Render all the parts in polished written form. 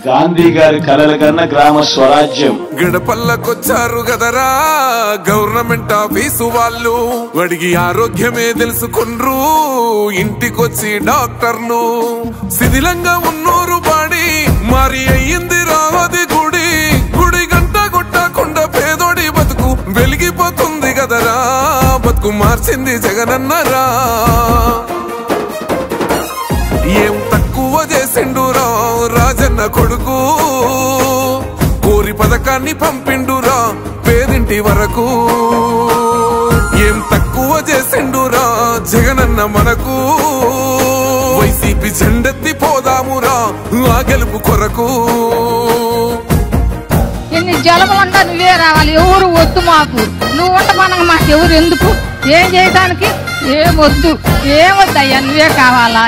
గాంధీ గారి కలల కన్నా గ్రామ స్వరాజ్యం. గడపల్లకొచ్చారు గదరా గవర్నమెంట్ ఆఫీసు వాళ్ళు, అడిగి ఆరోగ్యమే తెలుసుకుండ్రు ఇంటికొచ్చి డాక్టర్లు. శిథిలంగా ఉన్నోరు బాడి మరి అయ్యింది రావది గుడి, గుడి గంట కొట్టకుండా పేదోడి బతుకు వెలిగిపోతుంది గదరా, బతుకు మార్చింది జగనన్నరా. ఏం తక్కువ చేసిండురా రాజన్న కొడుకు, కోరి పథకాన్ని పంపిండురా పేదింటి వరకు. ఏం తక్కువ చేసిండురా జగనన్న మనకు, వైసీపీ జెండెత్తి పోదామురా ఆ గెలుపు కొరకు. ఎన్ని జలములంటా నువ్వే రావాలి, ఎవరు వద్దు మాకు, నువ్వు ఉండమనగా మాకు ఎవరు ఎందుకు, ఏం చేయడానికి ఏం వద్దు, ఏమొద్దయ్యా నువ్వే కావాలా.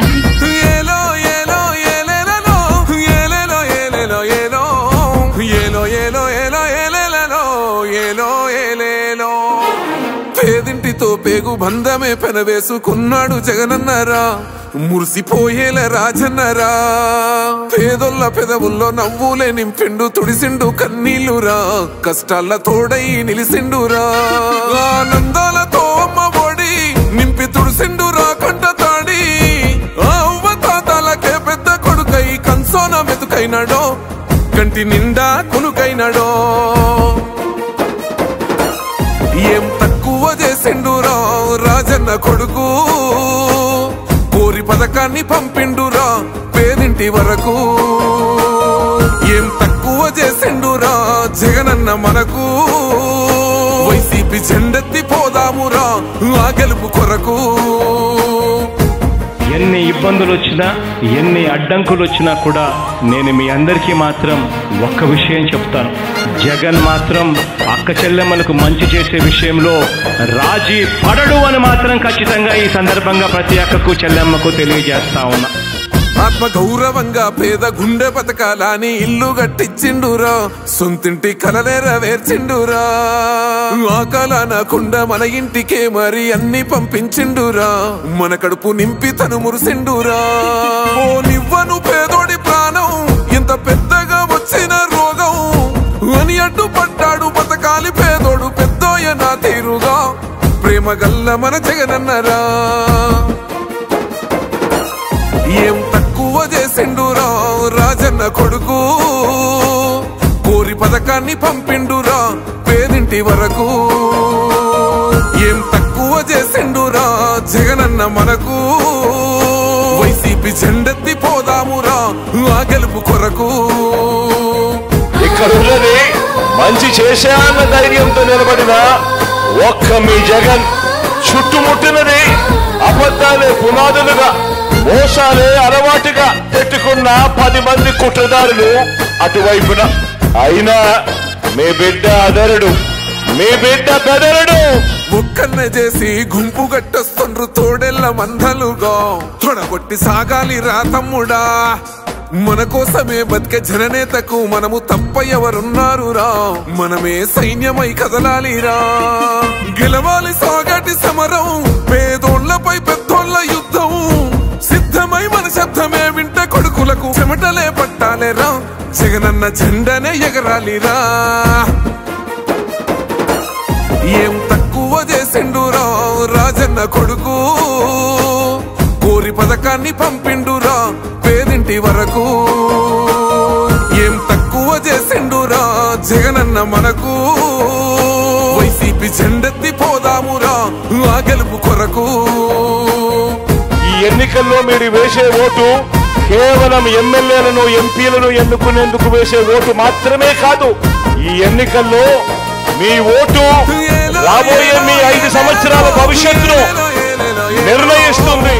పేదింటితో పేగు బంధమే పెనవేసుకున్నాడు జగనన్నరా, మురిసిపోయేల రాజన్నరా. పేదొల్ల పెదవుల్లో నవ్వులే నింపిండు తుడిసిండు కన్నీళ్లురా, కష్టాల తోడై నిలిసిండురా. ఆనందాలతో అమ్మ ఒడి నింపి తుడిసిండురా కంట తాడి, అవ్వ తాతలకే పెద్ద కొడుకై కంసోన మెతుకైనాడో, కంటి నిండా కునుకైనాడో. ఏం తక్కువ చేసిండురా రాజన్న కొడుకు, కోరి పథకాన్ని పంపిండురా పేదింటి వరకు. ఏం తక్కువ చేసిండురా జగనన్న మనకు, వైసీపీ జెండెత్తి పోదామురా ఆ గెలుపు కొరకు. ఎన్ని ఇబ్బందులు వచ్చినా ఎన్ని అడ్డంకులు వచ్చినా కూడా నేను మీ అందరికీ మాత్రం ఒక్క విషయం చెప్తాను, జగన్ మాత్రం అక్క చెల్లెమ్మలకు మంచి చేసే విషయంలో రాజీ పడడు అని మాత్రం ఖచ్చితంగా ఈ సందర్భంగా ప్రతి అక్కకు చెల్లెమ్మకు తెలియజేస్తా ఉన్నా. ఆత్మ గౌరవంగా పేద గుండె బతకాలని ఇల్లు కట్టించిండురా, సొంతింటి కలనేరవేర్చిండురా. ఆ కలనకుండా మన ఇంటికే మరి అన్ని పంపించిండురా, మన కడుపు నింపి తను మురిసిండురా. ఓ నివ్వను పేదోడి ప్రాణం ఎంత పెద్దగా వచ్చిన రోగం అని అడ్డుపడ్డాడు బతకాలి పేదోడు పెద్దోయ నా తీరుగా, ప్రేమ గల్ల మన జగనన్నరా. ఏం తక్కువ చేసిండురా రాజన్న కొడుకు, కోరి పథకాన్ని పంపిండురా పేదింటి వరకు. ఏం తక్కువ చేసిండురా జగనన్న మనకు, వైసీపీ జెండెత్తి పోదామురా ఆ గెలుపు కొరకు. ఇక్కడున్నది మంచి చేశాన్న ధైర్యంతో నిలబడిన ఒక్క మీ జగన్, చుట్టుముట్టినది అబద్ధాలే పునాదులుగా మోసాలే అలవాటుగా పెట్టుకున్న 10 మంది కుట్రదారులు అటువైపున. అయినా మీ బిడ్డ అదరుడు, మీ బిడ్డ బెదరుడు. ముక్కన్న చేసి గుంపు గట్టొస్తుండ్రు తోడెల్ల మందలుగా, తొడగొట్టి సాగాలి రా తమ్ముడా. మన కోసమే బతికే జననేతకు మనము తప్ప ఎవరున్నారు రా, మనమే సైన్యమై కదలాలిరా. గెలవాలి సాగటి సమరం, పేదోళ్లపై పెద్దోళ్ల యుద్ధం, సిద్ధమై మన శబ్దమే వింట కొడుకులకు చెమటలే పట్టాలేరా, జగనన్న జెండనే ఎగరాలిరా. ఏం తక్కువ చేసిండురా రాజన్న కొడుకు, కోరి పథకాన్ని పంపిండురా పేదింటి వరకు. ఏం తక్కువ చేసిండురా జగనన్న మనకు, వైసీపీ జెండెత్తి పోదామురా ఆ గెలుపు కొరకు. ఈ ఎన్నికల్లో మీరు వేసే ఓటు కేవలం ఎమ్మెల్యేలను ఎంపీలను ఎన్నుకునేందుకు వేసే ఓటు మాత్రమే కాదు, ఈ ఎన్నికల్లో మీ ఓటు రాబోయే మీ 5 సంవత్సరాల భవిష్యత్తును నిర్ణయిస్తుంది.